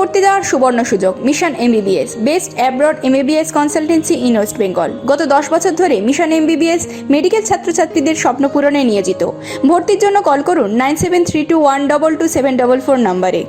ভর্তি দেওয়ার সুবর্ণ সুযোগ। Mission MBBS, best abroad MBBS consultancy in West Bengal. গত 10 বছর ধরে মিশন এমবিবিএস মেডিকেল ছাত্রছাত্রীদের স্বপ্ন পূরণে নিয়োজিত। ভর্তির জন্য কল করুন 9732122744 নম্বরে।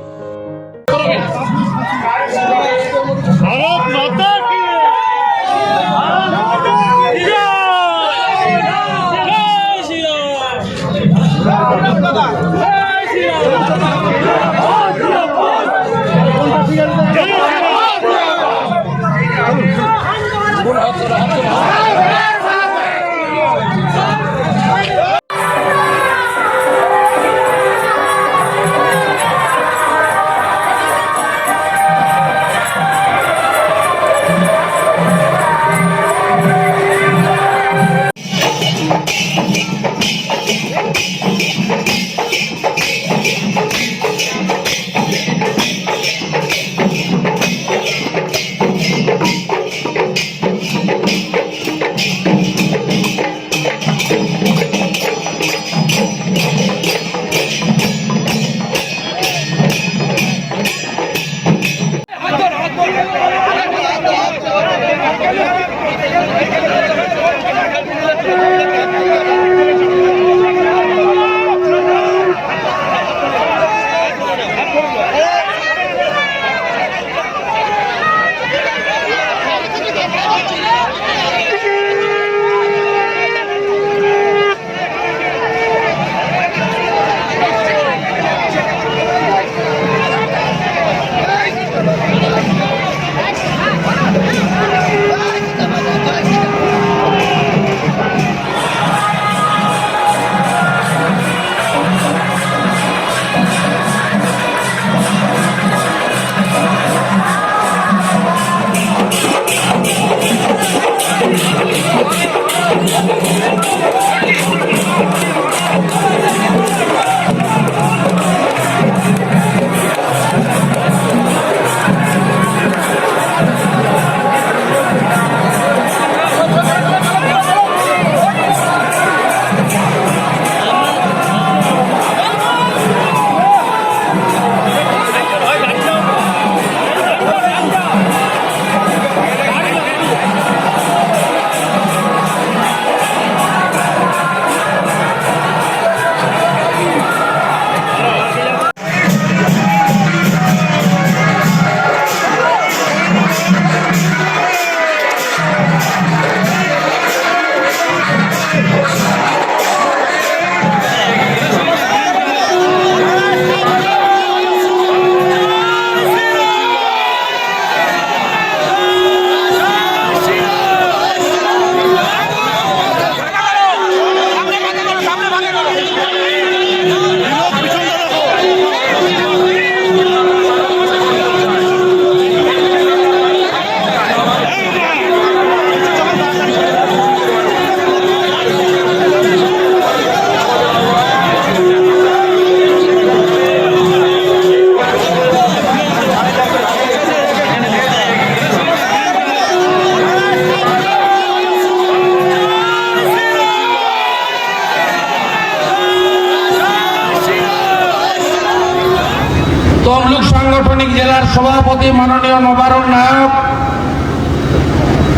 তমলুক সাংগঠনিক জেলার সভাপতি মাননীয় নবারুণ নায়ক,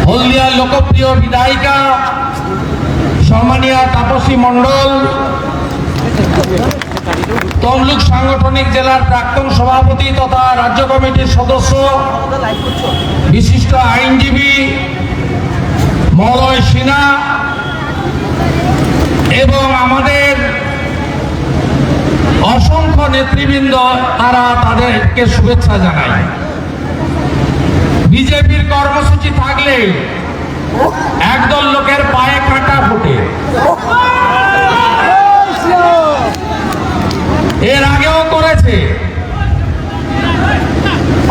হলদিয়ার লোকপ্রিয় বিধায়িকা সম্মানীয় তাপসী মণ্ডল, তমলুক সাংগঠনিক জেলার প্রাক্তন সভাপতি তথা রাজ্য কমিটির সদস্য বিশিষ্ট আইনজীবী মলয় সিনহা এবং আমাদের অসংখ্য নেতৃবৃন্দ, তারা তাদেরকে শুভেচ্ছা জানায়। বিজেপির কর্মসূচি থাকলে একদল লোকের পায়ে কাঁটা ফোটে। এর আগেও করেছে,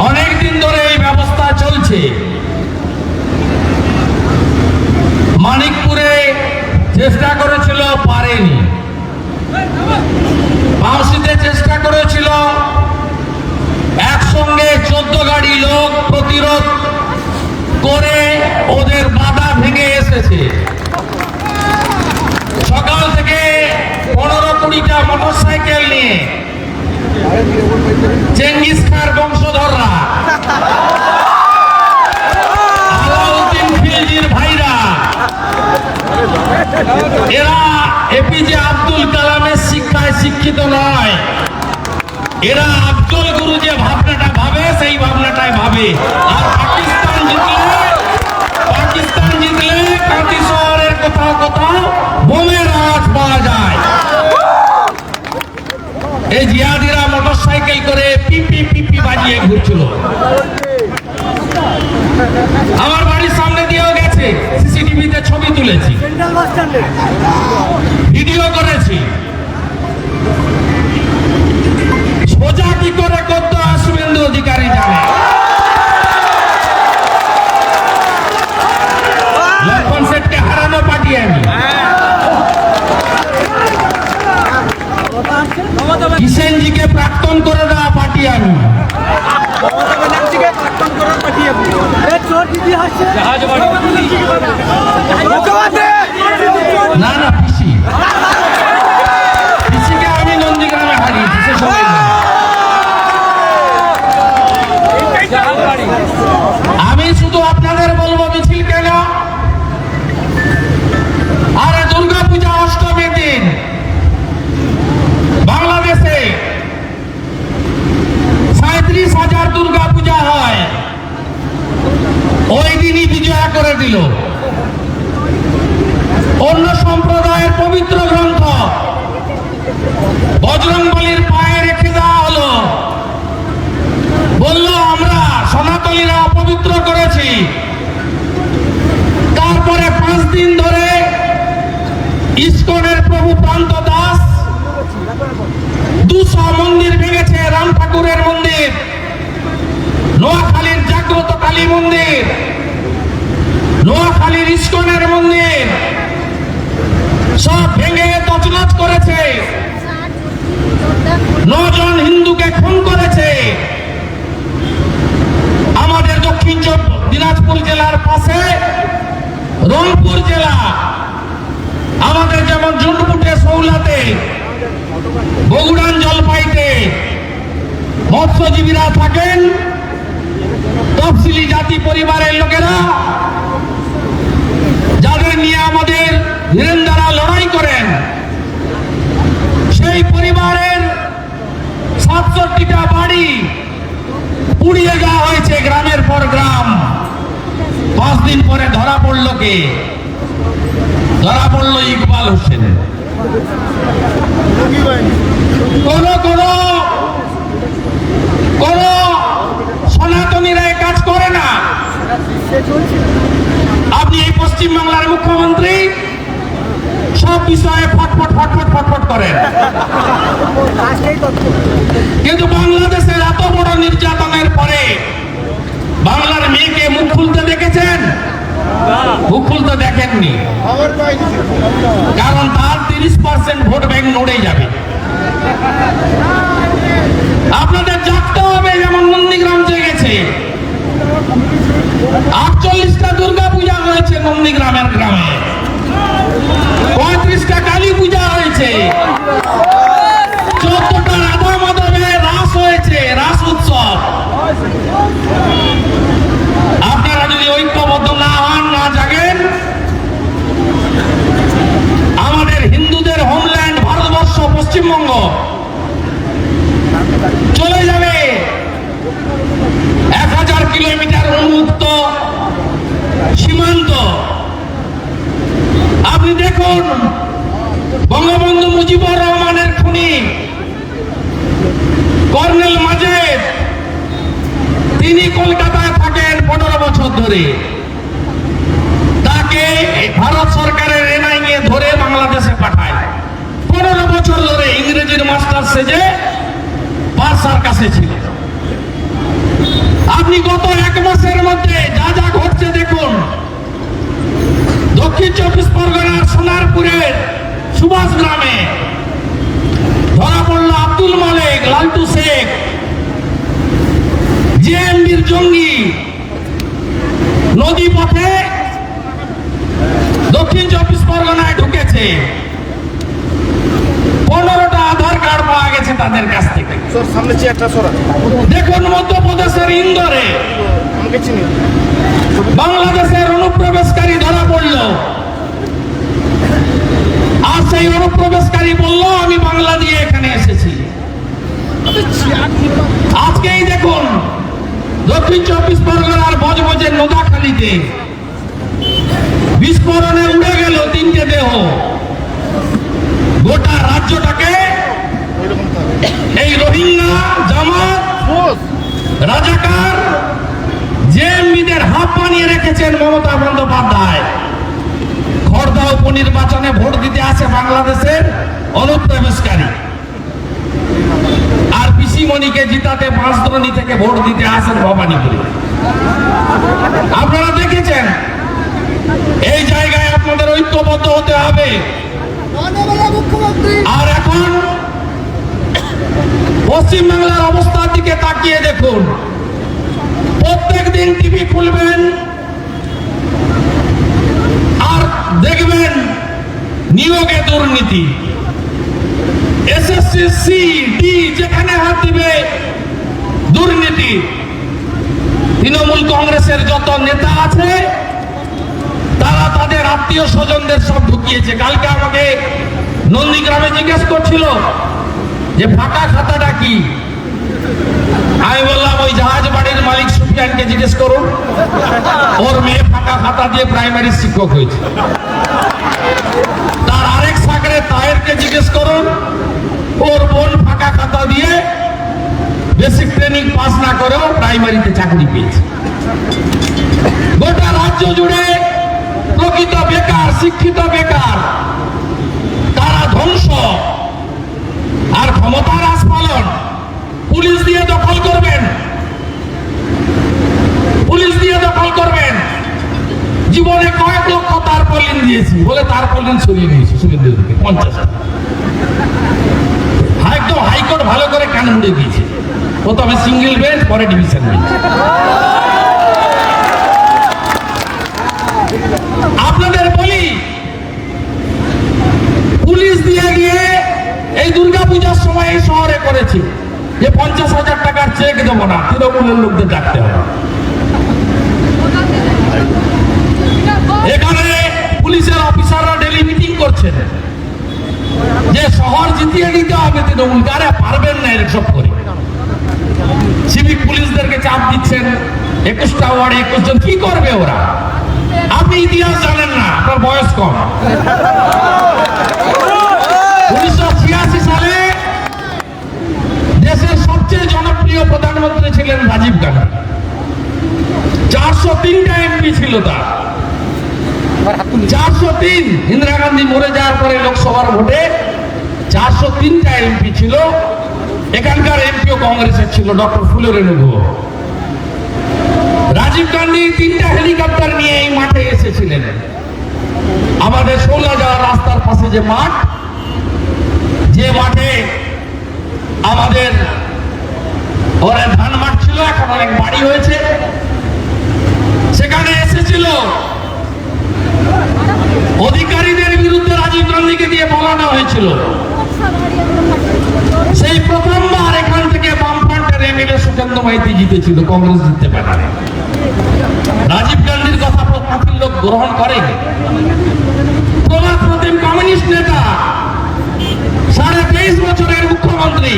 অনেকদিন ধরে এই ব্যবস্থা চলছে। মানিকপুরে চেষ্টা করেছিল, পারেনি। বাউসিতে চেষ্টা করেছিল, একসঙ্গে 14 গাড়ি লোক প্রতিরোধ করে ওদের বাধা ভেঙে এসেছে। সকাল থেকে 15-20টা মোটরসাইকেল নিয়ে চেঙ্গিস খার বংশধররা এরা এপিজে আব্দুল কালামের শিক্ষায় শিক্ষিত নয়, এরা আফজল গুরু যে ভাবনাটা ভাবে সেই ভাবনাটাই ভাবে। আর পাকিস্তান জিতলে কাঁথি শহরের কোথাও কোথাও বোমের আওয়াজ পাওয়া যায়। এই জিহাদিরা মোটর সাইকেল করে পিপি পিপি বাজিয়ে ঘুরছিল। আমার বাড়ির সামনে দিয়েও গেছে, সিসিটিভিতে ছবি তুলেছি, ভিডিও করেছি। সোজা কি করে করতে হয় শুভেন্দু অধিকারী জানে। লক্ষণ সেটকে হারানো পার্টি আমি, কিষেনজিকে প্রাক্তন করে দেওয়া পার্টি আমি। না না পিসিকে আমি নন্দীগ্রামে হারিয়েছি, সে সবাই জানে। আমি শুধু আপনাদের বলবো মিছিল কেন, আরে দুর্গা পূজা অষ্টমীর দিন বাংলাদেশে 37,000 দুর্গা পূজা হয়, ওই দিনই বিজয়া করে দিল। অন্য সম্প্রদায়ের পবিত্র গ্রন্থ বজরংবলীর পায়ে রেখে দেওয়া হলো, বলল আমরা সনাতনীরা অপবিত্র করেছি। তারপরে 5 দিন ধরে ইসকনের প্রভু প্রান্ত দাস 200 মন্দির ভেঙেছে, রাম ঠাকুরের মন্দির, নোয়াখালীর জাগ্রত কালী মন্দির, নোয়াখালীর ইসকনের মন্দির সব ভেঙে তছনছ করেছে। 9 জন হিন্দুকে খুন করেছে। আমাদের দক্ষিণ দিনাজপুর জেলার পাশে রংপুর জেলা, আমাদের যেমন জুনপুটে, সৌলাতে, বগুড়ান, জলপাইতে মৎস্যজীবীরা থাকেন, তফসিলি জাতি পরিবারের লোকেরা যাদের নিয়ে আমাদের ধীরেন্দ্ররা লড়াই করেন, সেই পরিবারের 67টা বাড়ি পুড়িয়ে দেওয়া হয়েছে, গ্রামের পর গ্রাম। 5 দিন পরে ধরা পড়ল কে? ধরা পড়ল ইকবাল হোসেন। কোন সনাতনীরা এই কাজ করে না। আপনি এই পশ্চিমবাংলার মুখ্যমন্ত্রী সব বিষয়ে ফটফট করেন, কিন্তু বাংলাদেশের এত বড় নির্যাতনের পরে বাংলার মেয়েকে মুখ খুলতে দেখেছেন? মুখ খুলতে দেখেননি, কারণ তার 30% ভোট ব্যাংক নড়ে যাবে। আপনাদের জাগতে হবে, যেমন নন্দীগ্রাম জেগেছে। 48টা দুর্গা পূজা হয়েছে নন্দীগ্রামের গ্রামে, 35টা কালী পূজা হয়েছে, 14টা রাধা মাধবের রাস হয়েছে, রাস উৎসব। আপনারা যদি ঐক্যবদ্ধ না হন, না জাগেন, আমাদের হিন্দুদের হোমল্যান্ড ভারতবর্ষ পশ্চিমবঙ্গ চলে যাবে 1000 কিলোমিটার উন্মুক্ত সীমান্ত। আপনি দেখুন, বঙ্গবন্ধু মুজিবুর রহমানের খুনি কর্নেল মাজেদ, তিনি কলকাতায় থাকেন 15 বছর ধরে। তাকে ভারত সরকারের এনআইএ ধরে বাংলাদেশে পাঠায়। 15 বছর ধরে ইংরেজির মাস্টার সেজে বাদশার কাছে ছিল। আপনি গত 1 মাসের মধ্যে যা যা ঘটছে দেখুন। দক্ষিণ 24 পরগনার সোনারপুরের সুভাষ গ্রামে ধরা পড়ল আব্দুল মালিক, লালটু শেখ, জেএমবির জঙ্গি। নদী পথে দক্ষিণ 24 পরগনায় ঢুকেছে। 15টা আধার কার্ড পাওয়া গেছে তাদের কাছ থেকে। দেখুন, মধ্যপ্রদেশের ইন্দোরে বাংলাদেশের অনুপ্রবেশকারী ধরা পড়ল। আর সেই অনুপ্রবেশকারী বলল আমি বাংলা দিয়ে এখানে এসেছি। আজকেই দেখুন দক্ষিণ 24 পরগনার বজবজের নোদাখালীতে বিস্ফোরণে উড়ে গেল 3টে দেহ। গোটা রাজ্যটাকে এই রোহিঙ্গা, জামাত, রাজাকার, জেএমবিদের হাত বানিয়ে রেখেছেন মমতা বন্দ্যোপাধ্যায়। খড়দা উপনির্বাচনে ভোট দিতে আসে বাংলাদেশের অনুপ্রবেশকারী, আর পিসিমণিকে জিতাতে পাঁচদনি থেকে ভোট দিতে আসেন ভবানীপুরে। আপনারা দেখেছেন এই জায়গায় আপনাদের ঐক্যবদ্ধ হতে হবে। আর এখন পশ্চিমবাংলার অবস্থার দিকে তাকিয়ে দেখুন। প্রত্যেক দিন টিভি খুলবেন আর দেখবেন নিয়োগে দুর্নীতি, এসএসসি সি ডি যেখানে হাত দিবে দুর্নীতি। তৃণমূল কংগ্রেসের যত নেতা আছে তারা তাদের আত্মীয় স্বজনদের সব ঢুকিয়েছে। কালকে আমাকে নন্দীগ্রামে জিজ্ঞেস করছিল যে ফাঁকা খাতাটা কি। আমি বললাম ওই জাহাজ বাড়ির মালিক সুফিয়ানকে জিজ্ঞেস করুন, ওর মেয়ে ফাঁকা খাতা দিয়ে প্রাইমারি শিক্ষক হয়েছে। তার আরেক সাকরে তাহেরকে জিজ্ঞেস করুন, ওর বোন ফাঁকা খাতা দিয়ে বেসিক ট্রেনিং পাস না করেও প্রাইমারিতে চাকরি পেয়েছে। গোটা রাজ্য জুড়ে প্রকৃত বেকার, শিক্ষিত বেকার, তারা ধ্বংস। আর ক্ষমতার আস্ফালন পুলিশ দিয়ে দখল করবেন, পুলিশ দিয়ে দখল করবেন। জীবনে কয়েক লক্ষ তারপলিন দিয়েছি বলে তারপলিন সরিয়ে নিয়েছি সুবিধা দিকে 50। একদম হাইকোর্ট ভালো করে কান মুড়ে দিয়েছে। প্রথমে সিঙ্গেল বেঞ্চ, পরে ডিভিশন বেঞ্চ। আপনাদের বলি, পুলিশ দিয়ে গিয়ে এই দুর্গাপূজার সময় এই শহরে করেছে যে 50,000 টাকার চেক দেবো না, তৃণমূলের লোকদের ডাকতে হবে। এখানে পুলিশের অফিসাররা ডেলি মিটিং করছেন যে শহর জিতিয়ে দিতে হবে তৃণমূলকে। আরে পারবেন না এসব করে। সিভিক পুলিশদেরকে চাপ দিচ্ছেন, 21টা ওয়ার্ডে 21 জন, কি করবে ওরা? আপনি ইতিহাস জানেন না, আপনার বয়স কম। 1986 সালে দেশের সবচেয়ে জনপ্রিয় প্রধানমন্ত্রী ছিলেন রাজীব গান্ধী। 403টা এমপি ছিল তার। 403। ইন্দিরা গান্ধী মরে যাওয়ার পরে লোকসভার ভোটে 403টা এমপি ছিল। এখানকার এমপিও কংগ্রেসের ছিল, ডক্টর ফুলেরেনু গুহ। রাজীব গান্ধী 3টা হেলিকপ্টার নিয়ে এই মাঠে এসেছিলেন। আমাদের শৌলা যাওয়ার রাস্তার পাশে যে মাঠ, যে মাঠে আমাদের ওরা ধান মাঠ ছিল, এখন অনেক বাড়ি হয়েছে, সেখানে এসেছিল। অধিকারীদের বিরুদ্ধে রাজীব গান্ধীকে দিয়ে বলানো হয়েছিল। সেই প্রথমবার এখান থেকে বামফ্রন্টের এমএলএ সুখেন্দু মাইতি জিতেছিল, কংগ্রেস জিততে পারে। রাজীব গান্ধীর কথা প্রতিপক্ষের লোক গ্রহণ করেনি। প্রভাত প্রতিম কমিউনিস্ট নেতা, 23.5 বছরের মুখ্যমন্ত্রী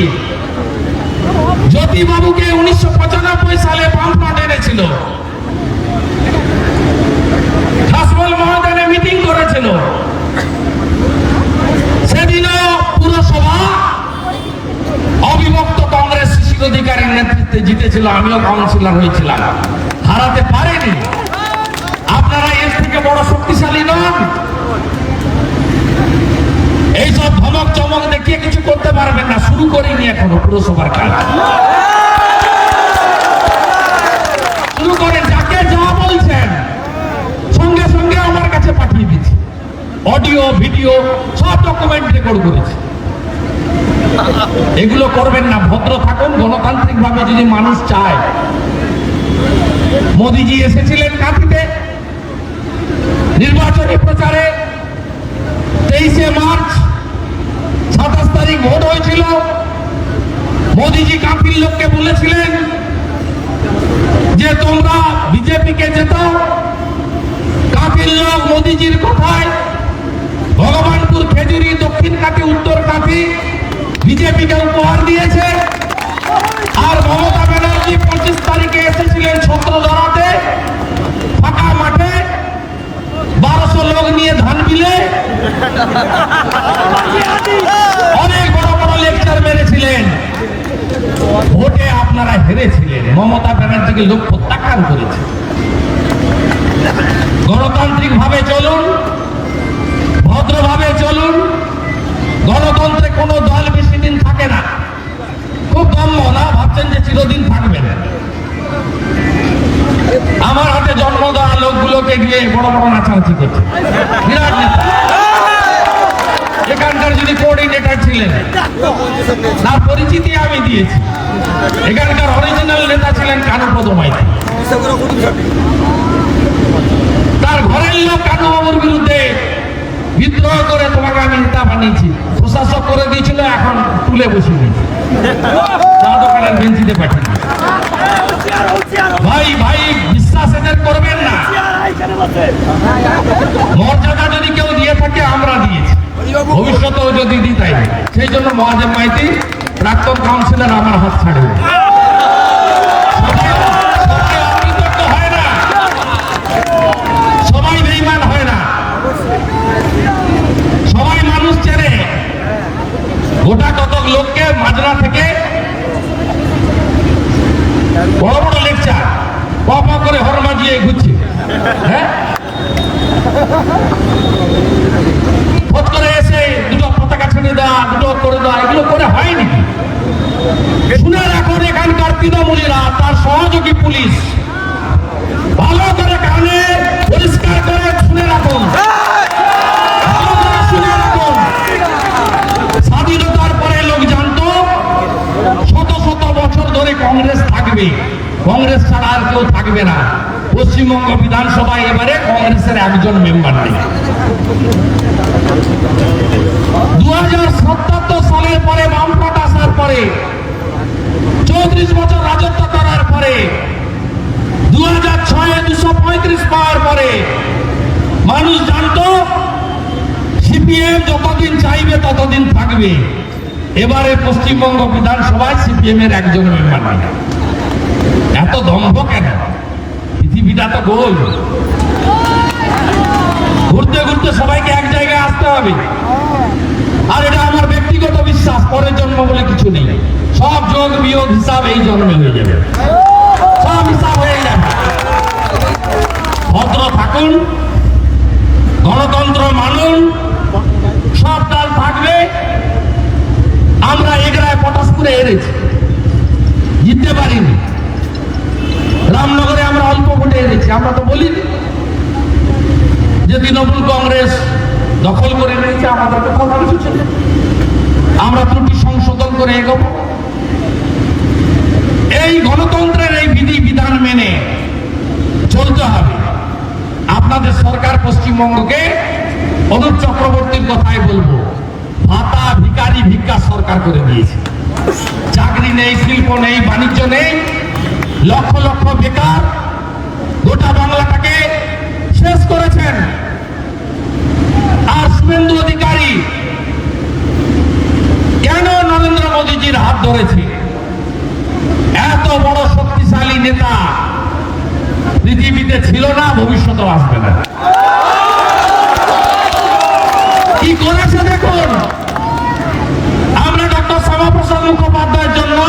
জ্যোতিবাবুকে 1995 সালে বামফ্রন্ট এনেছিল। হাসপাতাল ময়দানে মিটিং করেছিল। সেদিনও পুরসভা অবিভক্ত কংগ্রেস শিশির অধিকারীর নেতৃত্বে জিতেছিল। আমিও কাউন্সিলর হয়েছিলাম, হারাতে পারেনি। আপনারা এর থেকে বড় শক্তিশালী নন। এইসব ধমক চমক দেখিয়ে কিছু করতে পারবেন না। শুরু করিনি এখনো পুরসভার কাজ। শুরু করেন। যাকে যা বলছেন সঙ্গে সঙ্গে আমার কাছে পাঠিয়ে দিচ্ছি, অডিও ভিডিও সব ডকুমেন্ট রেকর্ড করেছি। এগুলো করবেন না, ভদ্র থাকুন। গণতান্ত্রিক ভাবে যদি মানুষ চায়। মোদিজি এসেছিলেন কাঁথিতে নির্বাচনী প্রচারে। 23শে মার্চ 27 তারিখ ভোট হয়েছিল। মোদিজি কাঁথির লোককে বলেছিলেন যে তোমরা বিজেপিকে জেতাও। কাঁথির লোক মোদিজির কথায় ভগবানপুর উত্তর খেজুরি, দক্ষিণ কাঠি, উত্তর কাঠি বিজেপিকে উপহার দিয়েছে। আর মমতা ব্যানার্জি 25 তারিখে এসেছিলেন ছত্র ধরাতে, ফাঁকা মাঠে 1200 লোক নিয়ে ধান বিলে অনেক বড় বড় লেকচার মেরেছিলেন। ভোটে আপনারা হেরেছিলেন, মমতা ব্যানার্জিকে লোক প্রত্যাখ্যান করেছে। গণতান্ত্রিক ভাবে চলুন, ভদ্রভাবে চলুন। গণতন্ত্রে কোনো দল বেশি দিন থাকে না। খুব দম্ভ না, ভাবছেন যে চিরদিন থাকবে না। আমার হাতে জন্ম দেওয়া লোকগুলোকে গিয়ে বড় বড় নাচানাচি করছে, বিরাট নেতা। এখানকার যিনি কোঅর্ডিনেটর ছিলেন তার পরিচিতি আমি দিয়েছি। এখানকার অরিজিনাল নেতা ছিলেন কানুপদ মাইতি। তার ঘরের লোক কানুবাবুর বিরুদ্ধে বিদ্রোহ করে তোমাকে আমি নেতা বানিয়েছি, প্রশাসক করে দিয়েছিল, এখন তুলে বসে দিয়েছি, চা দোকানের বেঞ্চিতে পাঠিয়ে দিয়েছি। ভাই ভাই বিশ্বাস এদের করবেন না। মর্যাদা যদি কেউ দিয়ে থাকে আমরা দিয়েছি, ভবিষ্যতেও যদি দিই তাই। সেই জন্য মহাদেব মাইতি প্রাক্তন কাউন্সিলর আমার হাত ছাড়বে। হয় না, সবাই বেঈমান হয় না, সবাই মানুষ চেনে। গোটা কতক লোককে মাজরা থেকে বড় বড় লেকচার পা করে হর মাজিয়ে ঘুরছে। হ্যাঁ, ভোট করে এসে দুটো পতাকা ছেড়ে দেওয়া, দুটো করে দেওয়া, এগুলো করে হয়নি। শুনে রাখুন, এখানকার তৃণমূলীরা তার সহযোগী পুলিশ ভালো করে কানে পরিষ্কার করে শুনে রাখুন, ভালো করে শুনে রাখুন। স্বাধীনতার পরে লোক জানতো শত শত বছর ধরে কংগ্রেস থাকবে, কংগ্রেস ছাড়া আর কেউ থাকবে না। পশ্চিমবঙ্গ বিধানসভায় এবারে কংগ্রেসের একজন মেম্বার নেই। 2077 সালের পরে বামফ্রন্ট আসার পরে, 34 বছর রাজত্ব করার পরে, 2006-এ 235 পাওয়ার পরে মানুষ জানতো সিপিএম যতদিন চাইবে ততদিন থাকবে। এবারে পশ্চিমবঙ্গ বিধানসভায় সিপিএম এর একজন মেম্বার নেই। এত দম্ভ কেন? পৃথিবীটা তো গোল, ঘুরতে ঘুরতে সবাইকে এক জায়গায় আসতে হবে। আর এটা আমার ব্যক্তিগত বিশ্বাস, পরের জন্ম বলে কিছু নেই। সব যোগ বিয়োগ হিসাব এই জন্মে হয়ে যাবে, সব হিসাব হয়ে যাবে। ভদ্র থাকুন, গণতন্ত্র মানুন, সব দল থাকবে। আমরা এগরায় পটাশপুরে হেরেছি, জিততে পারিনি। রামনগরে আমরা অল্প ভোটে হেরেছি। আমরা তো বলিনি যে তৃণমূল কংগ্রেস দখল করে নিয়েছে, আমাদের তো কথা কিছু ছিল। আমরা ত্রুটি সংশোধন করে এগোবো। এই গণতন্ত্রের এই বিধি বিধান মেনে চলতে হবে। আপনাদের সরকার পশ্চিমবঙ্গকে অনুপ চক্রবর্তীর কথাই বলবো, ভাতা ভিখারি ভিক্ষা সরকার করে দিয়েছে। চাকরি নেই, শিল্প নেই, বাণিজ্য নেই, লক্ষ লক্ষ বেকার, গোটা বাংলাটাকে শেষ করেছেন। আর শুভেন্দু অধিকারী কেন নরেন্দ্র মোদীজির হাত ধরেছে? এত বড় শক্তিশালী নেতা পৃথিবীতে ছিল না, ভবিষ্যতেও আসবে না। কি করেছে দেখুন। আমরা ডক্টর শ্যামাপ্রসাদ মুখোপাধ্যায়ের জন্য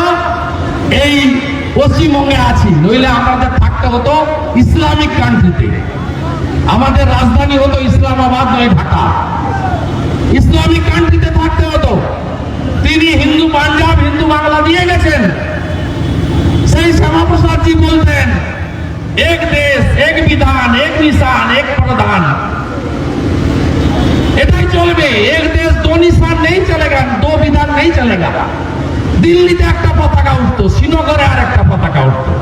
এই পশ্চিমবঙ্গে আছি, নইলে আমাদের থাকতে হতো ইসলামিক কান্ট্রিতে। আমাদের রাজধানী হতো ইসলামাবাদ, নয় ঢাকা। ইসলামিক কান্ট্রিতে থাকতে হতো। তিনি হিন্দু পাঞ্জাব, হিন্দু বাংলা দিয়ে গেছেন। সেই শ্যামাপ্রসাদজি বলতেন, এক দেশ, এক বিধান, এক নিশান, এক প্রধান। এটাই চলবে। এক দেশ দো নিশান নেই চলেগা, দো বিধান নেই চলেগা। দিল্লিতে একটা পতাকা উঠতো, শ্রীনগরে আর একটা পতাকা উঠতো।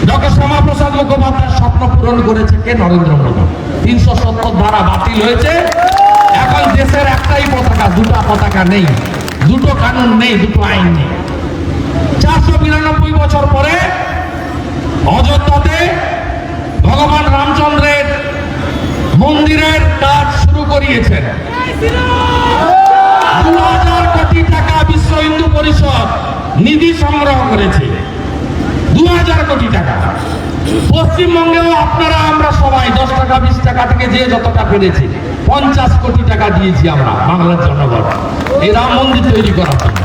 ডক্টর শ্যামাপ্রসাদ মুখোপাধ্যায়ের স্বপ্ন পূরণ করেছে কে? নরেন্দ্র মোদী। 370 ধারা বাতিল হয়েছে। এখন দেশের একটাই পতাকা, দুটো পতাকা নেই, দুটো কানুন নেই, দুটো আইন নেই। 492 বছর পরে অযোধ্যাতে ভগবান রামচন্দ্রের মন্দিরের কাজ শুরু করিয়েছেন। নিধি সংগ্রহ করেছে 2000 কোটি টাকা। পশ্চিমবঙ্গেও আপনারা আমরা সবাই 10 টাকা 20 টাকা থেকে যে যতটা পেরেছি 50 কোটি টাকা দিয়েছি আমরা বাংলার জনগণ এই রাম মন্দির তৈরি করার জন্য।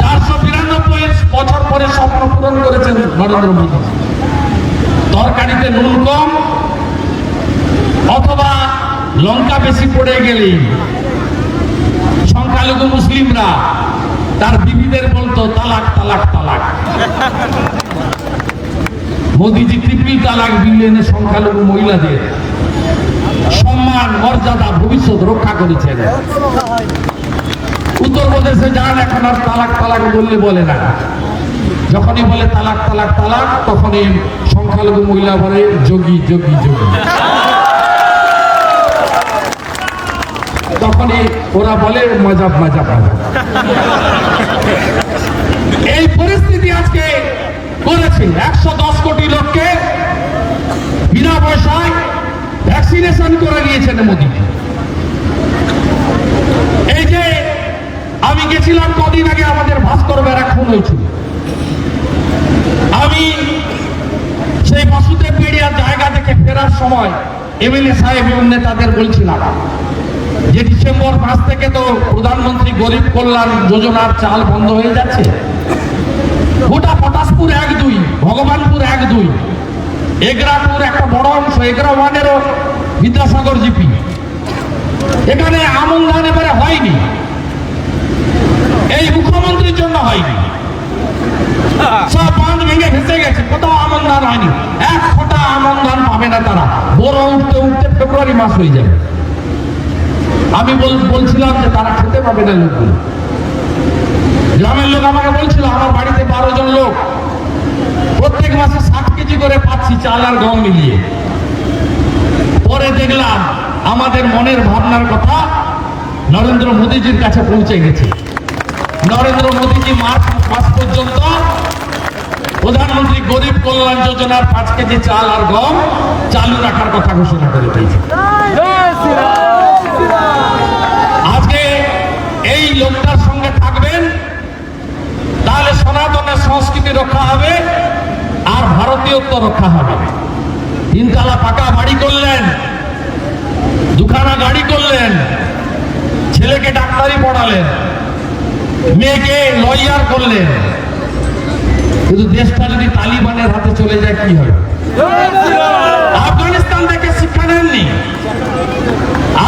492 বছর পরে স্বপ্ন পূরণ করেছেন নরেন্দ্র মোদী। তরকারিতে নুন কম অথবা লঙ্কা বেশি পড়ে গেলে সংখ্যালঘু মুসলিমরা তার বিবিদের বলতো তালাক তালাক তালাক। মোদীজি ট্রিপল তালাক বিল এনে সংখ্যালঘু মহিলাদের সম্মান মর্যাদা ভবিষ্যৎ রক্ষা করেছেন। উত্তরপ্রদেশে যান, এখন আর তালাক তালাক বললে বলে না, যখনই বলে তালাক তালাক তালাক তখনই সংখ্যালঘু মহিলা বলে যোগী যোগী যোগী। তখনই ওরা বলে মজাব মজাব মজাব। এই পরিস্থিতি আজকে করেছে 110 কোটি লোককে বিনা পয়সায় ভ্যাকসিনেশন করে নিয়েছেন মোদী। এই যে আমি গেছিলাম কদিন আগে, আমাদের ভাস্কর বেরা খুন হয়েছিল। আমি সেই বাসুদেব পেরিয়ার জায়গা থেকে ফেরার সময় এমএলএ সাহেব এবং নেতাদের বলছিলাম যে ডিসেম্বর মাস থেকে তো প্রধানমন্ত্রী গরিব কল্যাণ যোজনার চাল বন্ধ হয়ে যাচ্ছে। গোটা পটাশপুর 1-2, ভগবানপুর 1-2, এগরাপুর একটা বড় অংশ, এগরা ওয়ানেরও বিদ্যাসাগর জিপি, এখানে আমন ধান এবারে হয়নি। এই মুখ্যমন্ত্রীর জন্য হয়নি, সব বাঁধ ভেঙে ভেসে গেছে, কোথাও আমন ধান হয়নি। 1 ফোঁটা আমন ধান পাবে না তারা। বড় উঠতে উঠতে ফেব্রুয়ারি মাস হয়ে যাবে। আমি বলছিলাম যে তারা খেতে পাবে না লোকগুলো। গ্রামের লোক আমাকে বলছিল, আমার বাড়িতে 12 জন লোক, প্রত্যেক মাসে 60 কেজি করে পাচ্ছি চাল আর গম মিলিয়ে। পরে দেখলাম আমাদের মনের ভাবনার কথা নরেন্দ্র মোদীজির কাছে পৌঁছে গেছে। নরেন্দ্র মোদীজি মার্চ মাস পর্যন্ত প্রধানমন্ত্রী গরিব কল্যাণ যোজনার 5 কেজি চাল আর গম চালু রাখার কথা ঘোষণা করে দিয়েছে। আজকে এই লোকটার সঙ্গে থাকবেন, তাহলে সনাতনের সংস্কৃতি রক্ষা হবে আর ভারতীয়ত্ব রক্ষা হবে। 3 তলা পাকা বাড়ি করলেন, 2খানা গাড়ি করলেন, ছেলেকে ডাক্তারি পড়ালেন, মেয়েকে লয়ার করলেন, কিন্তু দেশটা যদি তালিবানের হাতে চলে যায় কি হবে? আফগানিস্তান থেকে শিক্ষা নেননি,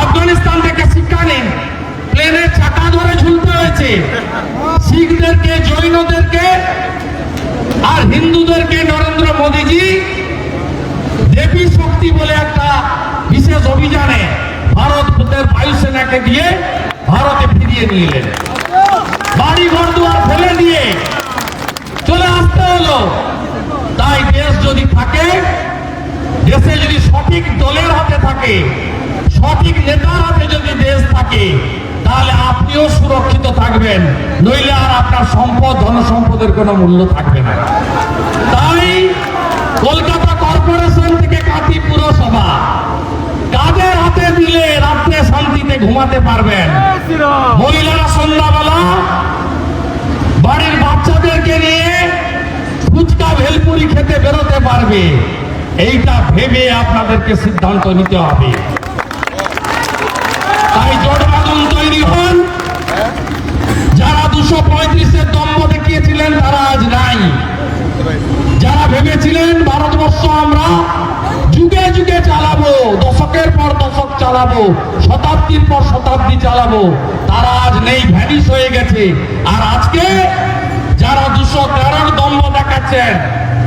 আফগানিস্তান থেকে শিক্ষা নেন, প্লেনের চাকা ধরে ঝুলতে হয়েছে। শিখদেরকে, জৈনদেরকে আর হিন্দুদেরকে নরেন্দ্র মোদীজি দেবী শক্তি বলে একটা বিশেষ অভিযানে ভারতের বায়ুসেনাকে দিয়ে ভারতে ফিরিয়ে নিয়ে এলেন। বাড়ি ঘর দুয়ার ফেলে দিয়ে চলে আসতে হলো। তাই দেশ যদি থাকে, দেশে যদি সঠিক দলের হাতে থাকে, সঠিক নেতার হাতে যদি দেশ থাকে, তাহলে আপনিও সুরক্ষিত থাকবেন, নইলে আর আপনার সম্পদ ধন সম্পদের কোনো মূল্য থাকবে না। তাই কলকাতা কর্পোরেশন থেকে কাঁথি পুরসভা কাদের হাতে দিলে রাত্রে শান্তিতে ঘুমাতে পারবেন? মহিলারা সন্ধ্যাবেলা বাড়ির বাচ্চাদেরকে নিয়ে ফুচকা ভেলপুরি খেতে বেরোতে পারবে, এইটা ভেবে আপনাদেরকে সিদ্ধান্ত নিতে হবে। তাই জোটবাঁধন তৈরি হন। যারা 235-এর দম্ভ দেখিয়েছিলেন তারা আজ নাই। যারা ভেবেছিলেন ভারতবর্ষ আমরা যুগে যুগে চালাবো, দশকের পর দশক চালাবো, শতাব্দীর পর শতাব্দী চালাবো, তারা আজ নেই, ভ্যানিশ হয়ে গেছে। আর আজকে যারা 213-র দম্ভ দেখাচ্ছেন,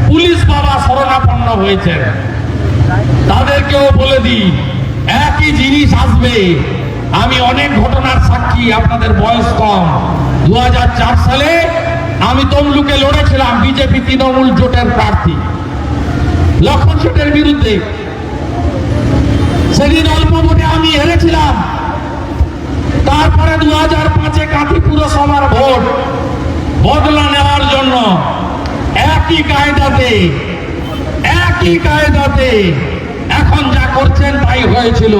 পুলিশ বাবা শরণাপন্ন হয়েছেন, তাদেরকেও বলে দিই একই জিনিস আসবে। আমি অনেক ঘটনার সাক্ষী, আপনাদের বয়স কম। 2004 সালে আমি তমলুকে লড়েছিলাম বিজেপি তৃণমূল জোটের প্রার্থী লক্ষণ শেঠের বিরুদ্ধে। সেদিন অল্প ভোটে আমি হেরেছিলাম। তারপরে 2005-এ কাঁথি পুরসভার ভোট বদলা নেওয়ার জন্য একই কায়দাতে এখন যা করছেন তাই হয়েছিল।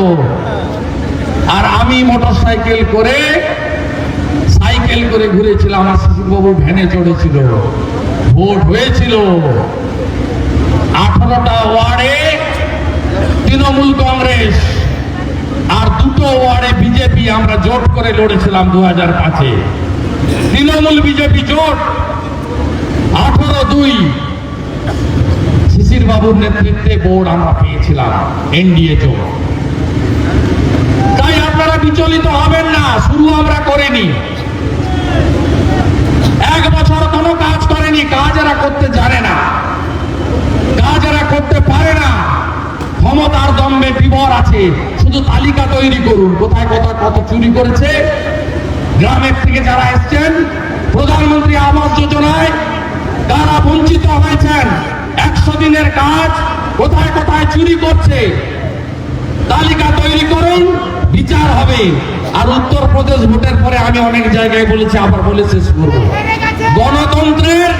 আর আমি মোটরসাইকেল করে সাইকেল করে ঘুরেছিলাম, আমার শিশুবাবু ভ্যানে চড়েছিল। ভোট হয়েছিল 18টা ওয়ার্ডে তৃণমূল কংগ্রেস আর 2টো ওয়ার্ডে বিজেপি। আমরা জোট করে লড়েছিলাম 2005-এ। তৃণমূল বিজেপি জোট 18-2 শিশির বাবুর নেতৃত্বে বোর্ড আমরা পেয়েছিলাম, এনডিএ জোট। তাই আপনারা বিচলিত হবেন না, শুরু আমরা করিনি। 1 বছর কোনো কাজ করেনি। কাজ এরা করতে জানে না, কাজ এরা করতে পারে না। ক্ষমতার দম্ভে বিভর আছে। শুধু তালিকা তৈরি করুন, কোথায় কোথায় কত চুরি করেছে। গ্রামের থেকে যারা এসছেন প্রধানমন্ত্রী আবাস যোজনায় তারা বঞ্চিত হয়েছেন। 100 দিনের কাজ কোথায় কোথায় চুরি করছে তালিকা তৈরি করুন, বিচার হবে। আর উত্তরপ্রদেশ ভোটের পরে আমি অনেক জায়গায় বলেছি, আবার বলে শেষ করব, গণতন্ত্রের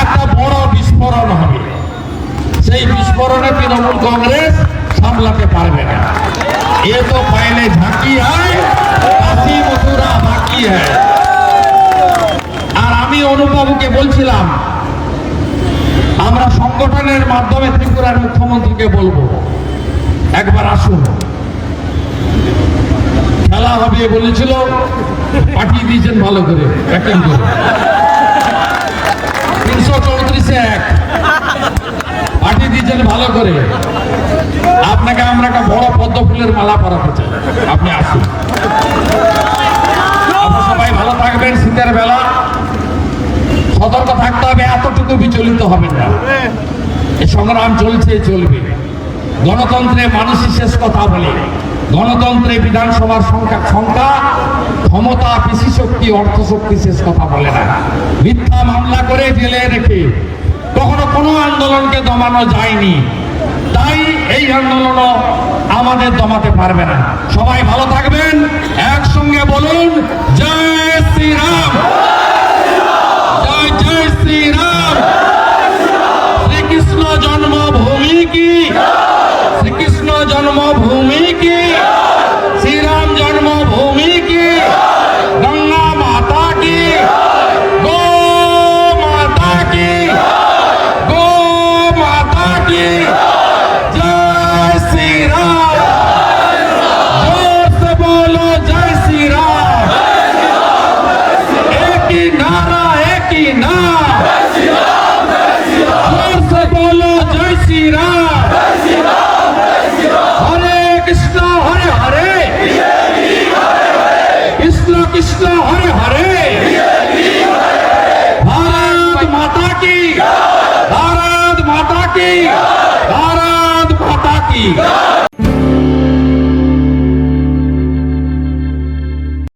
একটা বড় বিস্ফোরণ হবে। সেই বিস্ফোরণে তৃণমূল কংগ্রেস সামলাতে পারবে না। এ তো পহলে ঝাঁকি হয়, কাশি মথুরা বাকি হয়। আর আমি অনুপবাবুকে বলছিলাম, আমরা সংগঠনের মাধ্যমে ত্রিপুরার মুখ্যমন্ত্রীকে বলবো, একবার আসুন। খেলা হবে বলেছিল, পাঠিয়ে দিয়েছেন ভালো করে, প্যাকিং করে। 334-1 পাঠিয়ে দিয়েছেন ভালো করে। আপনাকে আমরা একটা বড় পদ্ম ফুলের মালা পরাতে চাই, আপনি আসুন। আপনারা সবাই ভালো থাকবেন। শীতের বেলা সতর্ক থাকতে হবে, এতটুকু বিচলিত হবেন না। এই সংগ্রাম চলছে, চলবে। গণতন্ত্রে মানুষই শেষ কথা বলে। গণতন্ত্রে বিধানসভার সংখ্যা, ক্ষমতা, পেশি শক্তি, অর্থ শক্তি শেষ কথা বলে না। মিথ্যা মামলা করে জেলে রেখে কখনো কোনো আন্দোলনকে দমানো যায়নি। তাই এই আন্দোলনও আমাদের দমাতে পারবে না। সবাই ভালো থাকবেন, একসঙ্গে বলুন জয় শ্রীরাম, জয় জয় শ্রীরাম। শ্রীকৃষ্ণ জন্মভূমি কি, শ্রীকৃষ্ণ জন্মভূমি কি, শ্রীরাম জন্মভূমি কি, গঙ্গা মাতা কি, গো মাতা কি, গো মাতা কি, জয় শ্রী রাম। जोर से बोलो जय श्री राम। एक ही नारा, एक ही नाम, जोर से बोलो जय श्री राम। हरे कृष्ण हरे हरे, कृष्ण कृष्ण हरे हरे। भारत माता की, भारत माता की, भारत माता की।